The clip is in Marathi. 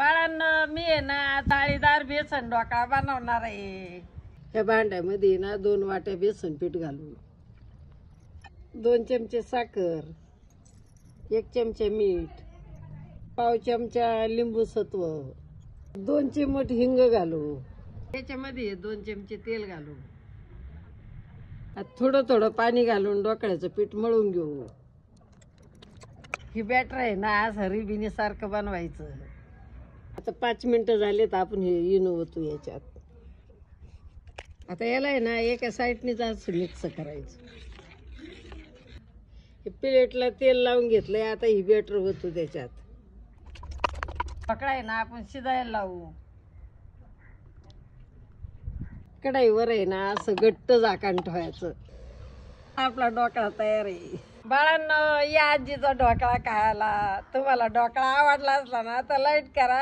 बाळांना मी आहे ना जाळीदार बेसन ढोकळा बनवणार आहे। या भांड्यामध्ये ना 2 वाट्या बेसन पीठ घालून 2 चमचे साखर, 1 चमचा मीठ, पाव चमचा लिंबू सत्व, 2 चिमूट हिंग घालू। त्याच्यामध्ये 2 चमचे तेल घालू। थोडं थोडं पाणी घालून ढोकळ्याचं पीठ मळून घेऊ। ही बॅटर आहे ना असं रिबिनी सारखं बनवायचं। आता 5 मिनिटं झाले तर आपण हे इनो ओतू याच्यात। आता याला आहे ना एका साईडनीच असं मिक्स करायचं। हे प्लेटला तेल लावून घेतलंय, आता ही बॅटर ओतू त्याच्यात। ढोकळा आहे ना आपण शिजायला लावू। कढईवर आहे ना असं घट्ट झाकण ठेवायचं। आपला ढोकळा तयार आहे। बाळांनो या आजीचा ढोकळा खायला। तुम्हाला ढोकळा आवडला असला ना तर लाईक करा।